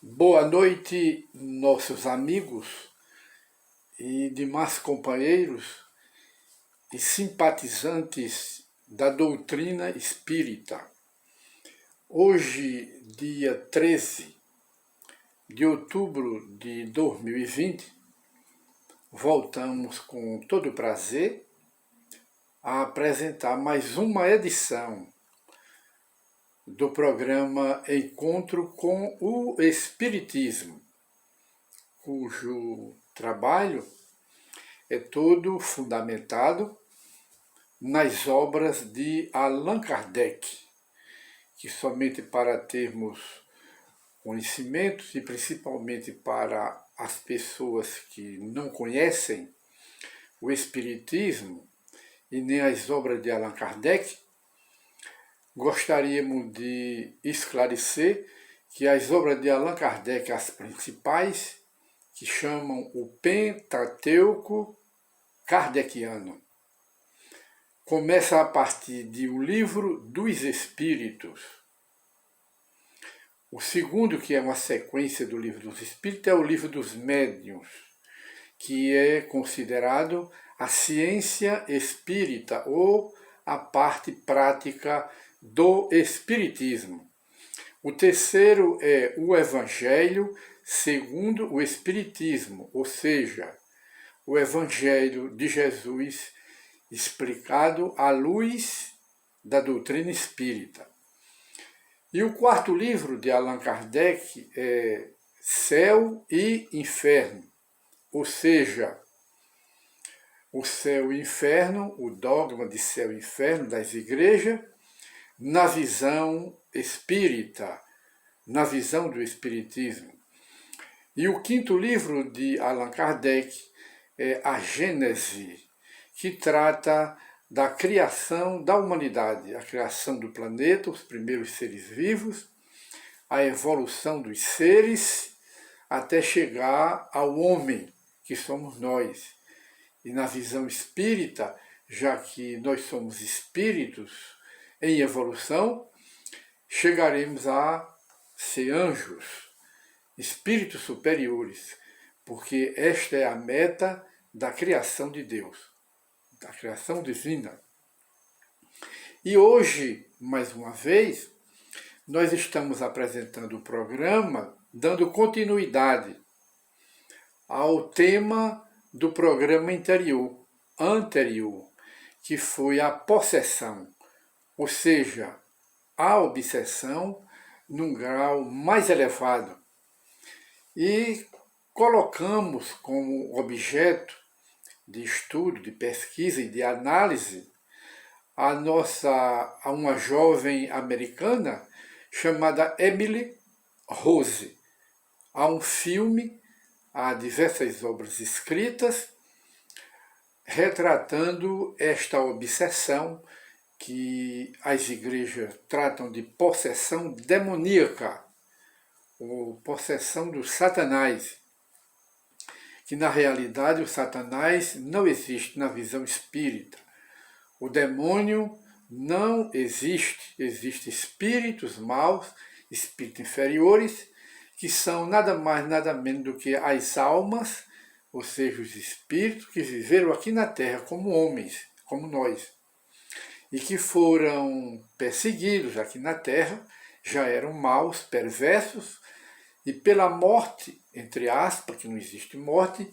Boa noite, nossos amigos e demais companheiros e simpatizantes da doutrina espírita. Hoje, dia 13 de outubro de 2020, voltamos com todo prazer a apresentar mais uma edição do programa Encontro com o Espiritismo, cujo trabalho é todo fundamentado nas obras de Allan Kardec, que somente para termos conhecimentos e principalmente para as pessoas que não conhecem o Espiritismo e nem as obras de Allan Kardec, gostaríamos de esclarecer que as obras de Allan Kardec, as principais, que chamam o Pentateuco Kardeciano, começa a partir de O Livro dos Espíritos. O segundo, que é uma sequência do Livro dos Espíritos, é o Livro dos Médiuns, que é considerado a ciência espírita ou a parte prática do Espiritismo. O terceiro é o Evangelho segundo o Espiritismo, ou seja, o Evangelho de Jesus explicado à luz da doutrina espírita. E o quarto livro de Allan Kardec é Céu e Inferno, ou seja, o céu e o inferno, o dogma de céu e inferno das igrejas, na visão espírita, na visão do Espiritismo. E o quinto livro de Allan Kardec é A Gênese, que trata da criação da humanidade, a criação do planeta, os primeiros seres vivos, a evolução dos seres, até chegar ao homem, que somos nós. E na visão espírita, já que nós somos espíritos em evolução, chegaremos a ser anjos, espíritos superiores, porque esta é a meta da criação de Deus, da criação divina. E hoje, mais uma vez, nós estamos apresentando o programa dando continuidade ao tema do programa anterior, que foi a possessão, ou seja, a obsessão num grau mais elevado. E colocamos como objeto de estudo, de pesquisa e de análise a uma jovem americana chamada Emily Rose. Há um filme, há diversas obras escritas retratando esta obsessão que as igrejas tratam de possessão demoníaca, ou possessão do Satanás, que na realidade o Satanás não existe na visão espírita. O demônio não existe, existem espíritos maus, espíritos inferiores, que são nada mais, nada menos do que as almas, ou seja, os espíritos que viveram aqui na Terra como homens, como nós, e que foram perseguidos aqui na Terra, já eram maus, perversos, e pela morte, entre aspas, que não existe morte,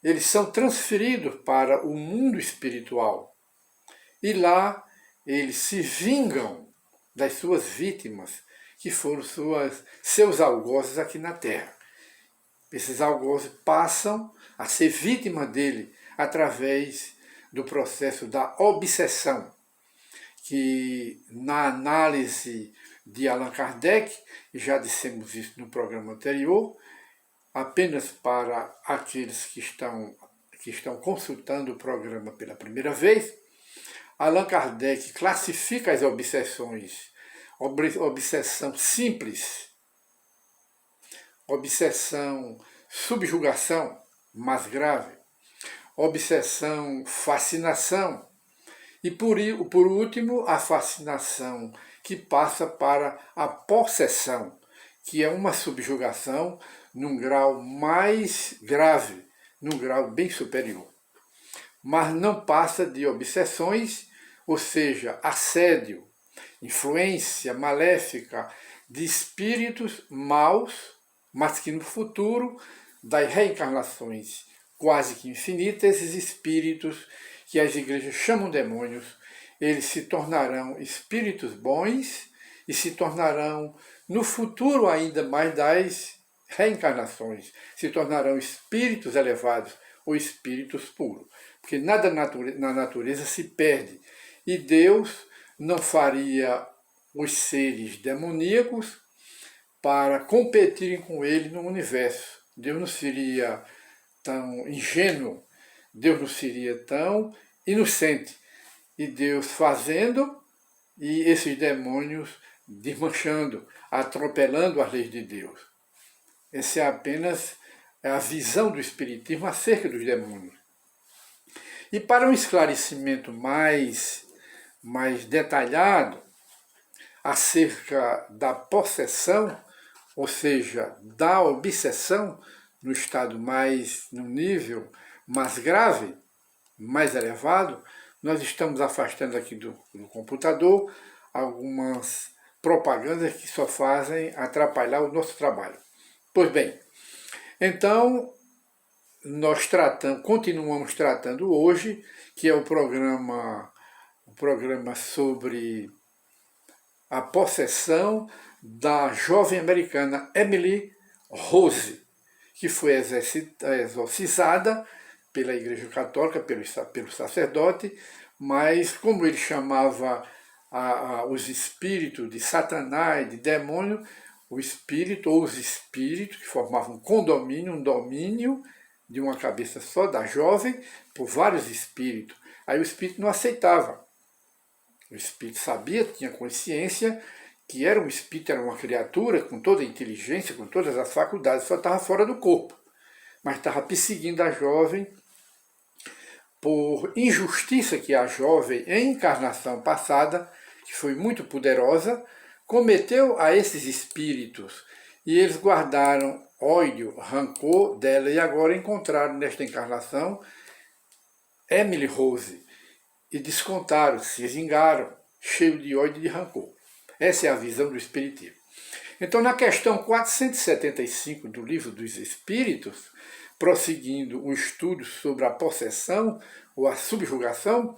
eles são transferidos para o mundo espiritual. E lá eles se vingam das suas vítimas, que foram seus algozes aqui na Terra. Esses algozes passam a ser vítima dele através do processo da obsessão, que na análise de Allan Kardec, já dissemos isso no programa anterior, apenas para aqueles que estão consultando o programa pela primeira vez, Allan Kardec classifica as obsessões: obsessão simples, obsessão subjugação, mais grave, obsessão fascinação, e por último a fascinação que passa para a possessão, que é uma subjugação num grau mais grave, num grau bem superior. Mas não passa de obsessões, ou seja, assédio, influência maléfica de espíritos maus, mas que no futuro das reencarnações quase que infinitas, esses espíritos que as igrejas chamam demônios, eles se tornarão espíritos bons e se tornarão, no futuro ainda mais das reencarnações, se tornarão espíritos elevados ou espíritos puros. Porque nada na natureza se perde. E Deus não faria os seres demoníacos para competirem com ele no universo. Deus não seria tão ingênuo, Deus não seria tão inocente. E Deus fazendo e esses demônios desmanchando, atropelando as leis de Deus. Essa é apenas a visão do Espiritismo acerca dos demônios. E para um esclarecimento mais detalhado acerca da possessão, ou seja, da obsessão, no nível mais grave, mais elevado, nós estamos afastando aqui do computador algumas propagandas que só fazem atrapalhar o nosso trabalho. Pois bem, então nós continuamos tratando hoje, que é o programa sobre a possessão da jovem americana Emily Rose, que foi exorcizada pela Igreja Católica, pelo sacerdote, mas como ele chamava os espíritos de Satanás, de demônio, o espírito ou os espíritos que formavam um domínio de uma cabeça só da jovem por vários espíritos. Aí o espírito não aceitava. O espírito sabia, tinha consciência que era um espírito, era uma criatura com toda a inteligência, com todas as faculdades, só estava fora do corpo. Mas estava perseguindo a jovem por injustiça que a jovem, em encarnação passada, que foi muito poderosa, cometeu a esses espíritos. E eles guardaram ódio, rancor dela, e agora encontraram nesta encarnação Emily Rose. E descontaram, se vingaram, cheio de ódio e de rancor. Essa é a visão do Espiritismo. Então, na questão 475 do Livro dos Espíritos, prosseguindo um estudo sobre a possessão ou a subjugação,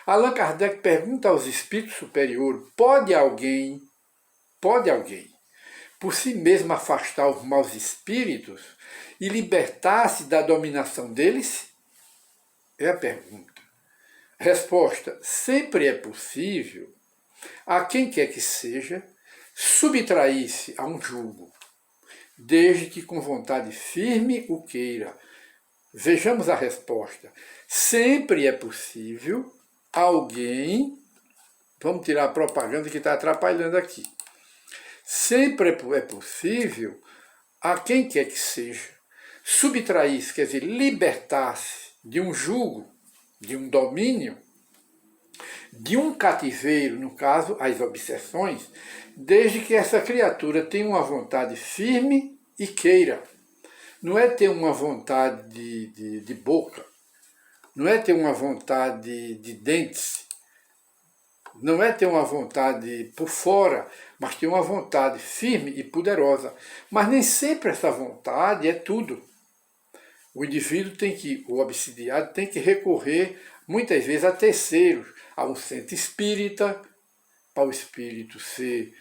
Allan Kardec pergunta aos espíritos superiores: pode alguém, por si mesmo afastar os maus espíritos e libertar-se da dominação deles? É a pergunta. Resposta: sempre é possível a quem quer que seja subtrair-se a um jugo, desde que com vontade firme o queira. Vejamos a resposta. Sempre é possível alguém, vamos tirar a propaganda que está atrapalhando aqui. Sempre é possível a quem quer que seja subtrair-se, quer dizer, libertar-se de um jugo, de um domínio, de um cativeiro, no caso, as obsessões, desde que essa criatura tenha uma vontade firme e queira. Não é ter uma vontade de boca, não é ter uma vontade de dentes, não é ter uma vontade por fora, mas ter uma vontade firme e poderosa. Mas nem sempre essa vontade é tudo. O indivíduo o obsidiado tem que recorrer, muitas vezes, a terceiros, a um centro espírita, para o espírito ser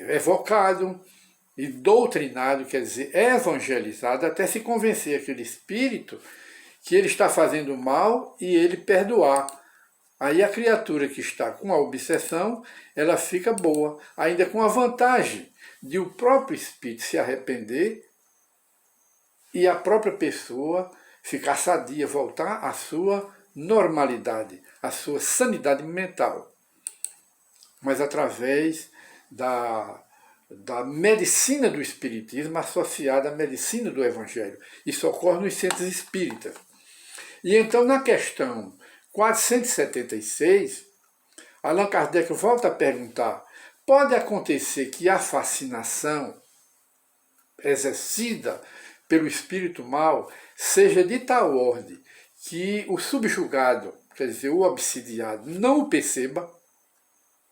evocado e doutrinado, quer dizer, evangelizado, até se convencer aquele espírito que ele está fazendo mal e ele perdoar. Aí a criatura que está com a obsessão, ela fica boa, ainda com a vantagem de o próprio espírito se arrepender e a própria pessoa ficar sadia, voltar à sua normalidade, à sua sanidade mental. Mas através da medicina do Espiritismo associada à medicina do Evangelho. Isso ocorre nos centros espíritas. E então, na questão 476, Allan Kardec volta a perguntar: pode acontecer que a fascinação exercida pelo espírito mal seja de tal ordem que o subjugado, quer dizer, o obsidiado, não o perceba,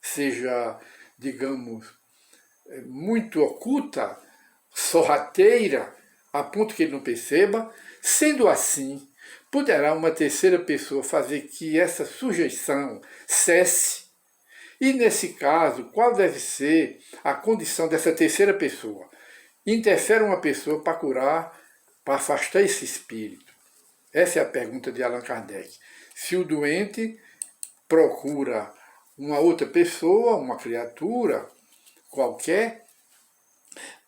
seja, digamos, muito oculta, sorrateira, a ponto que ele não perceba. Sendo assim, poderá uma terceira pessoa fazer que essa sujeição cesse. E nesse caso, qual deve ser a condição dessa terceira pessoa? Interfere uma pessoa para curar, para afastar esse espírito? Essa é a pergunta de Allan Kardec. Se o doente procura uma outra pessoa, uma criatura qualquer,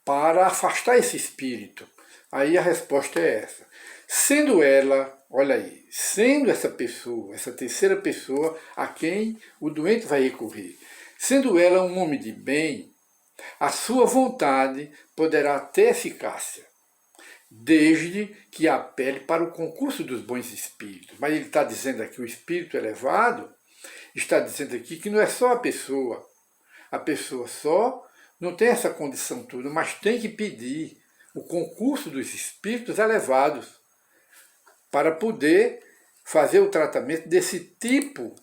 para afastar esse espírito, aí a resposta é essa. Sendo ela, olha aí, sendo essa pessoa, essa terceira pessoa a quem o doente vai recorrer, sendo ela um homem de bem, a sua vontade poderá ter eficácia, desde que apele para o concurso dos bons espíritos. Mas ele está dizendo aqui, o espírito elevado, está dizendo aqui que não é só a pessoa só não tem essa condição toda, mas tem que pedir o concurso dos espíritos elevados para poder fazer o tratamento desse tipo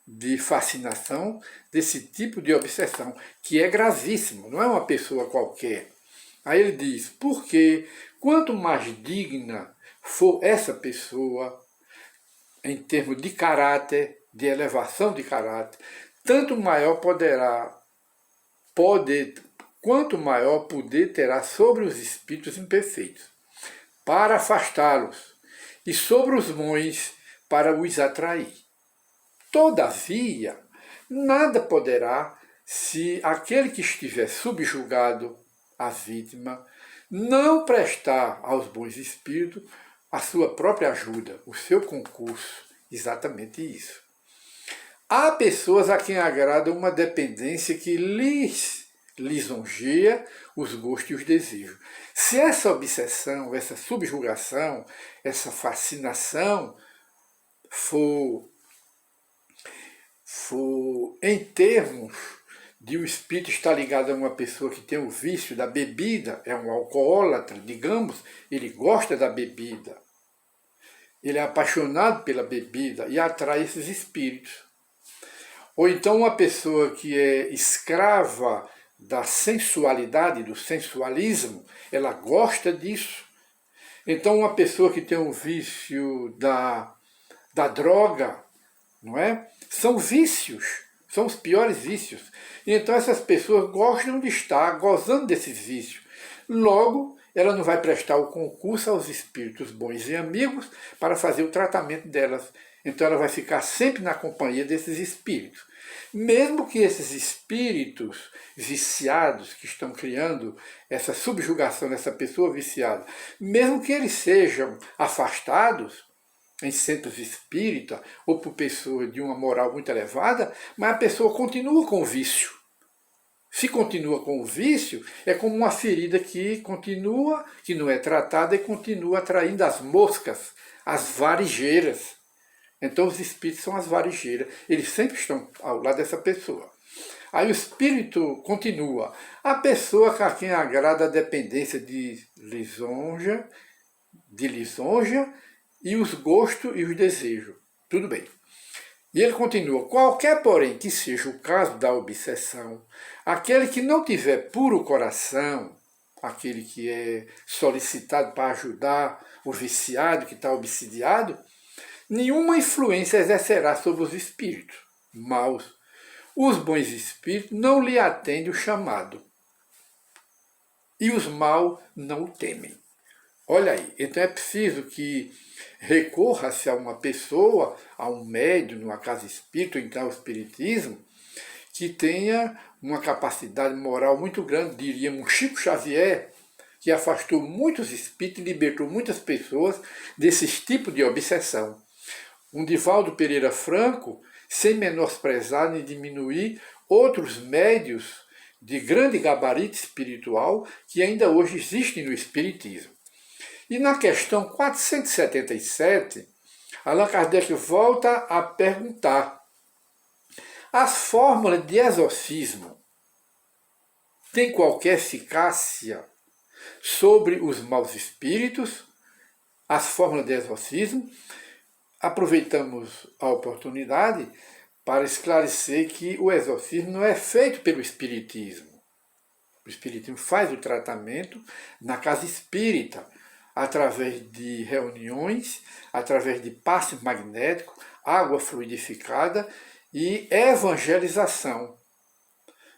de fascinação, desse tipo de obsessão, que é gravíssimo, não é uma pessoa qualquer. Aí ele diz, porque quanto mais digna for essa pessoa, em termos de caráter, de elevação de caráter, tanto maior quanto maior poder terá sobre os espíritos imperfeitos, para afastá-los, e sobre os bons, para os atrair. Todavia, nada poderá, se aquele que estiver subjugado, a vítima, não prestar aos bons espíritos a sua própria ajuda, o seu concurso. Exatamente isso. Há pessoas a quem agrada uma dependência que lhes lisonjeia os gostos e os desejos. Se essa obsessão, essa subjugação, essa fascinação for em termos de o espírito estar ligado a uma pessoa que tem o vício da bebida, é um alcoólatra, digamos, ele gosta da bebida, ele é apaixonado pela bebida e atrai esses espíritos. Ou então uma pessoa que é escrava da sensualidade, do sensualismo, ela gosta disso. Então uma pessoa que tem o vício da droga, não é? São vícios, são os piores vícios. E então essas pessoas gostam de estar gozando desses vícios. Logo, ela não vai prestar o concurso aos espíritos bons e amigos para fazer o tratamento delas. Então ela vai ficar sempre na companhia desses espíritos. Mesmo que esses espíritos viciados que estão criando essa subjugação dessa pessoa viciada, mesmo que eles sejam afastados em centros espíritas ou por pessoas de uma moral muito elevada, mas a pessoa continua com o vício. Se continua com o vício, é como uma ferida que continua, que não é tratada e continua atraindo as moscas, as varigeiras. Então os espíritos são as varigeiras, eles sempre estão ao lado dessa pessoa. Aí o espírito continua. A pessoa a quem agrada a dependência de lisonja e os gostos e os desejos. Tudo bem. E ele continua, qualquer, porém, que seja o caso da obsessão, aquele que não tiver puro coração, aquele que é solicitado para ajudar o viciado que está obsidiado, nenhuma influência exercerá sobre os espíritos maus. Os bons espíritos não lhe atendem o chamado, e os maus não o temem. Olha aí, então é preciso que recorra-se a uma pessoa, a um médium, numa casa espírita, ou então ao espiritismo, que tenha uma capacidade moral muito grande, diríamos Chico Xavier, que afastou muitos espíritos e libertou muitas pessoas desses tipos de obsessão. Um Divaldo Pereira Franco, sem menosprezar nem diminuir outros médios de grande gabarito espiritual que ainda hoje existem no espiritismo. E na questão 477, Allan Kardec volta a perguntar: as fórmulas de exorcismo tem qualquer eficácia sobre os maus espíritos, as fórmulas de exorcismo. Aproveitamos a oportunidade para esclarecer que o exorcismo não é feito pelo Espiritismo. O Espiritismo faz o tratamento na casa espírita, através de reuniões, através de passe magnético, água fluidificada e evangelização.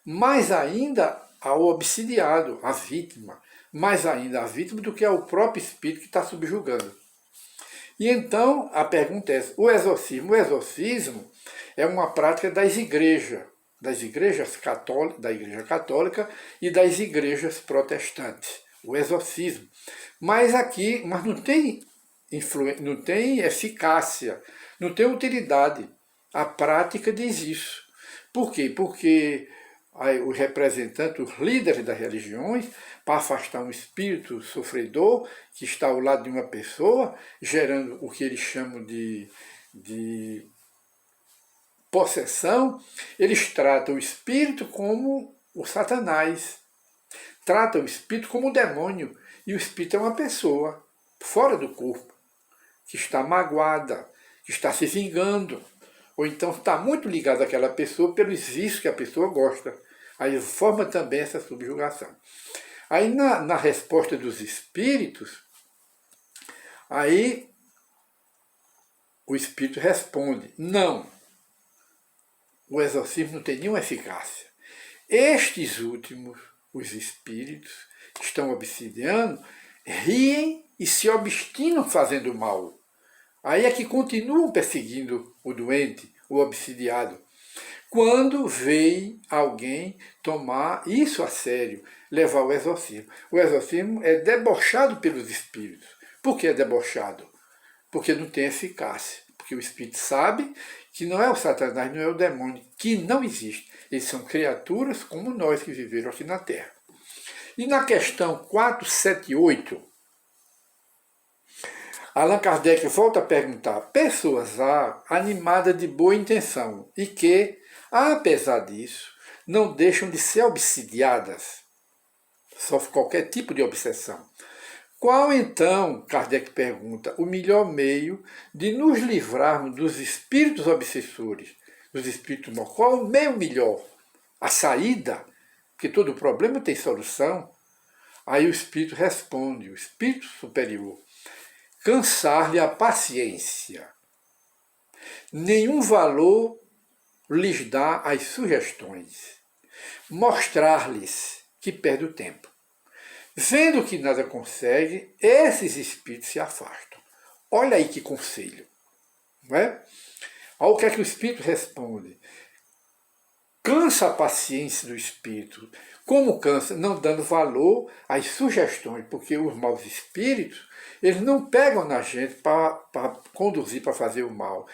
Mais ainda ao obsidiado, a vítima, mais ainda a vítima do que ao próprio espírito que está subjugando. E então a pergunta é: o exorcismo é uma prática das igrejas católicas, da Igreja Católica e das igrejas protestantes, o exorcismo. Mas não tem eficácia, não tem utilidade. A prática diz isso. Por quê? Porque os representantes, os líderes das religiões, para afastar um espírito sofredor que está ao lado de uma pessoa, gerando o que eles chamam de possessão, eles tratam o espírito como o Satanás, tratam o espírito como o demônio, e o espírito é uma pessoa fora do corpo, que está magoada, que está se vingando, ou então está muito ligado àquela pessoa pelos vícios que a pessoa gosta. Aí forma também essa subjugação. Aí na resposta dos espíritos, aí o espírito responde: não, o exorcismo não tem nenhuma eficácia. Estes últimos, os espíritos que estão obsidiando, riem e se obstinam fazendo mal. Aí é que continuam perseguindo o doente, o obsidiado. Quando vem alguém tomar isso a sério, levar o exorcismo. O exorcismo é debochado pelos espíritos. Por que é debochado? Porque não tem eficácia. Porque o espírito sabe que não é o Satanás, não é o demônio, que não existe. Eles são criaturas como nós que viveram aqui na Terra. E na questão 478, Allan Kardec volta a perguntar: pessoas animadas de boa intenção e que, apesar disso, não deixam de ser obsidiadas, sofrem qualquer tipo de obsessão. Qual então, Kardec pergunta, o melhor meio de nos livrarmos dos espíritos obsessores, dos espíritos maus? Qual o meio melhor? A saída? Porque todo problema tem solução. Aí o espírito responde, o espírito superior: cansar-lhe a paciência. Nenhum valor lhes dá as sugestões. Mostrar-lhes que perde o tempo. Vendo que nada consegue, esses espíritos se afastam. Olha aí que conselho. Não é? Olha o que é que o espírito responde. Cansa a paciência do espírito. Como cansa? Não dando valor às sugestões, porque os maus espíritos, eles não pegam na gente para conduzir, para fazer o mal.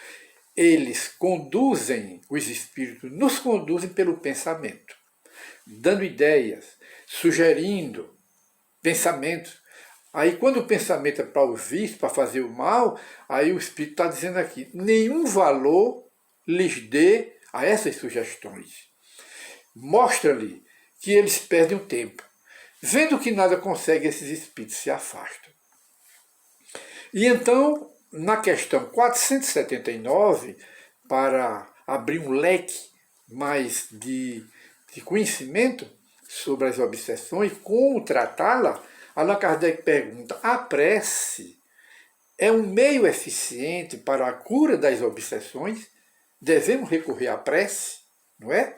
Eles conduzem, os espíritos nos conduzem pelo pensamento, dando ideias, sugerindo pensamentos. Aí quando o pensamento é para o vício, para fazer o mal, aí o espírito está dizendo aqui: nenhum valor lhes dê a essas sugestões. Mostra-lhe que eles perdem o tempo. Vendo que nada consegue, esses espíritos se afastam. E então, na questão 479, para abrir um leque mais de conhecimento sobre as obsessões, como tratá-la, Allan Kardec pergunta: a prece é um meio eficiente para a cura das obsessões? Devemos recorrer à prece, não é?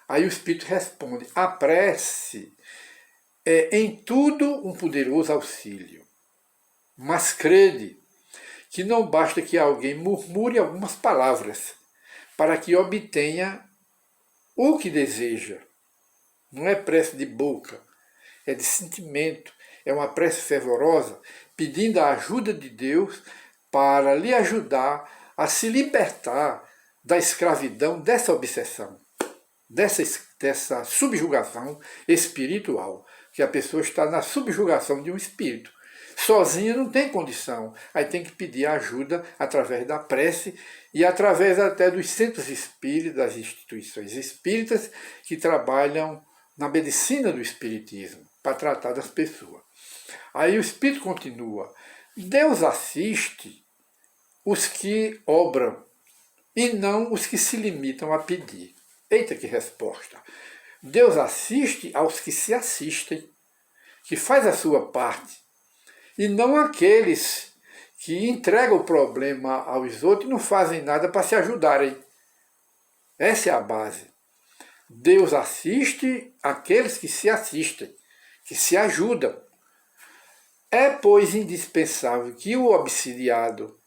Aí o Espírito responde: a prece é em tudo um poderoso auxílio. Mas crede que não basta que alguém murmure algumas palavras para que obtenha o que deseja. Não é prece de boca, é de sentimento, é uma prece fervorosa, pedindo a ajuda de Deus para lhe ajudar a se libertar da escravidão, dessa obsessão, dessa subjugação espiritual, que a pessoa está na subjugação de um espírito. Sozinha não tem condição, aí tem que pedir ajuda através da prece e através até dos centros espíritas, das instituições espíritas que trabalham na medicina do espiritismo, para tratar das pessoas. Aí o Espírito continua: Deus assiste os que obram e não os que se limitam a pedir. Eita, que resposta! Deus assiste aos que se assistem, que faz a sua parte, e não aqueles que entregam o problema aos outros e não fazem nada para se ajudarem. Essa é a base. Deus assiste aqueles que se assistem, que se ajudam. É, pois, indispensável que o obsidiado,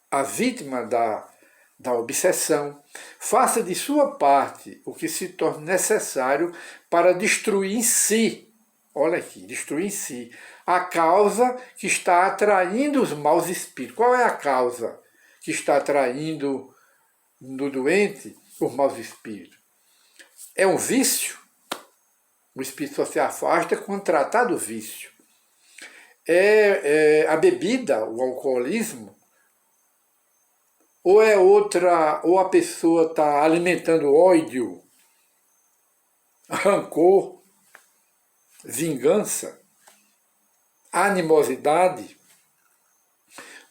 a vítima da obsessão, faça de sua parte o que se torna necessário para destruir em si, olha aqui, destruir em si, a causa que está atraindo os maus espíritos. Qual é a causa que está atraindo no doente os maus espíritos? É um vício. O espírito só se afasta quando tratar do vício. É a bebida, o alcoolismo, ou é outra, ou a pessoa está alimentando ódio, rancor, vingança, animosidade,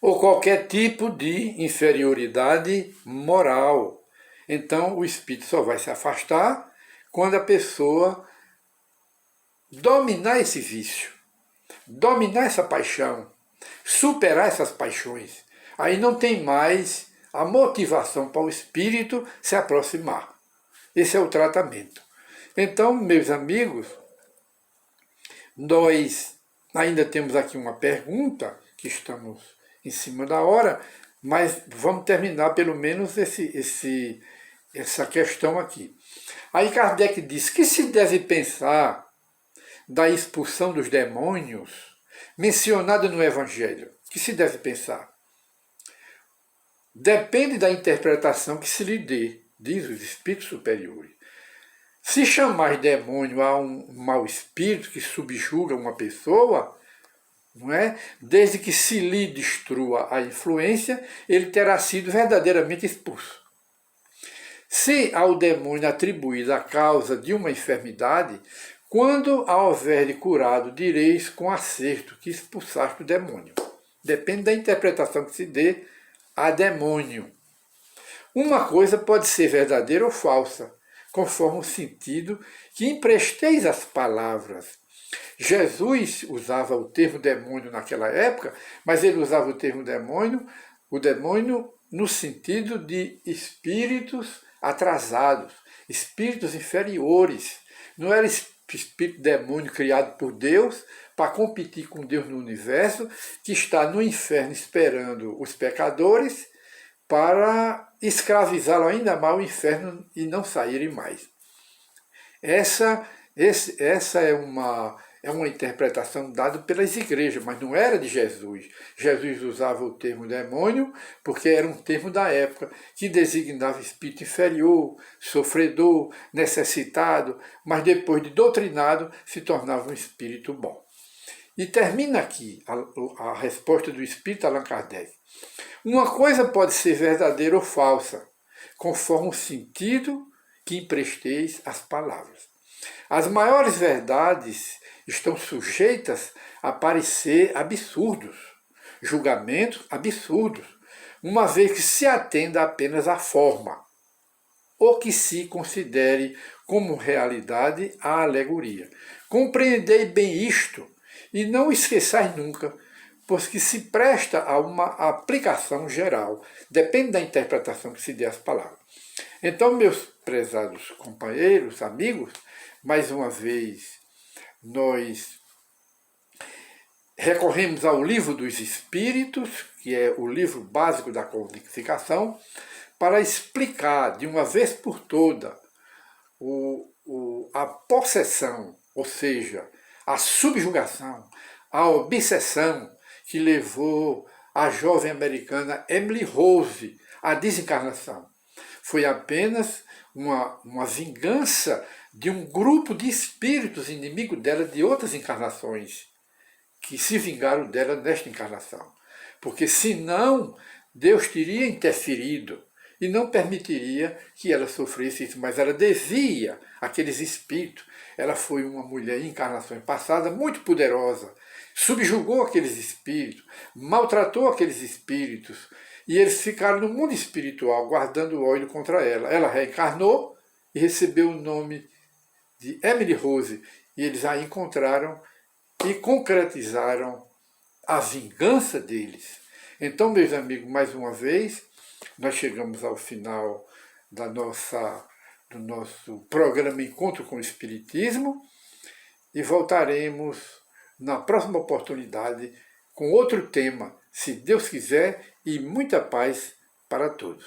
ou qualquer tipo de inferioridade moral. Então o espírito só vai se afastar quando a pessoa dominar esse vício, dominar essa paixão, superar essas paixões. Aí não tem mais a motivação para o espírito se aproximar. Esse é o tratamento. Então, meus amigos, nós ainda temos aqui uma pergunta, que estamos em cima da hora, mas vamos terminar pelo menos essa questão aqui. Aí Kardec diz: que se deve pensar da expulsão dos demônios mencionada no Evangelho? Que se deve pensar? Depende da interpretação que se lhe dê, diz os espíritos superiores. Se chamar demônio a um mau espírito que subjuga uma pessoa, não é? Desde que se lhe destrua a influência, ele terá sido verdadeiramente expulso. Se ao demônio atribuída a causa de uma enfermidade, quando a houver curado, direis com acerto que expulsaste o demônio. Depende da interpretação que se dê a demônio. Uma coisa pode ser verdadeira ou falsa, conforme o sentido que empresteis às palavras. Jesus usava o termo demônio naquela época, mas ele usava o termo demônio no sentido de espíritos atrasados, espíritos inferiores. Não era espírito demônio criado por Deus para competir com Deus no universo, que está no inferno esperando os pecadores para escravizá-lo ainda mais ao inferno e não saírem mais. Essa é uma interpretação dada pelas igrejas, mas não era de Jesus. Jesus usava o termo demônio porque era um termo da época que designava espírito inferior, sofredor, necessitado, mas depois de doutrinado se tornava um espírito bom. E termina aqui a resposta do espírito Allan Kardec. Uma coisa pode ser verdadeira ou falsa, conforme o sentido que empresteis às palavras. As maiores verdades estão sujeitas a parecer absurdos, julgamentos absurdos, uma vez que se atenda apenas à forma, ou que se considere como realidade a alegoria. Compreendei bem isto, e não esqueçais nunca, pois que se presta a uma aplicação geral, depende da interpretação que se dê às palavras. Então, meus prezados companheiros, amigos, mais uma vez nós recorremos ao Livro dos Espíritos, que é o livro básico da codificação, para explicar de uma vez por toda a possessão, ou seja, a subjugação, a obsessão que levou a jovem americana Emily Rose à desencarnação. Foi apenas uma vingança de um grupo de espíritos inimigos dela de outras encarnações, que se vingaram dela nesta encarnação. Porque senão Deus teria interferido e não permitiria que ela sofresse isso, mas ela devia, aqueles espíritos, Ela foi uma mulher em encarnações passadas muito poderosa, subjugou aqueles espíritos, maltratou aqueles espíritos, e eles ficaram no mundo espiritual guardando ódio contra ela. Ela reencarnou e recebeu o nome de Emily Rose, e eles a encontraram e concretizaram a vingança deles. Então, meus amigos, mais uma vez, nós chegamos ao final do nosso programa Encontro com o Espiritismo e voltaremos na próxima oportunidade com outro tema, se Deus quiser, e muita paz para todos.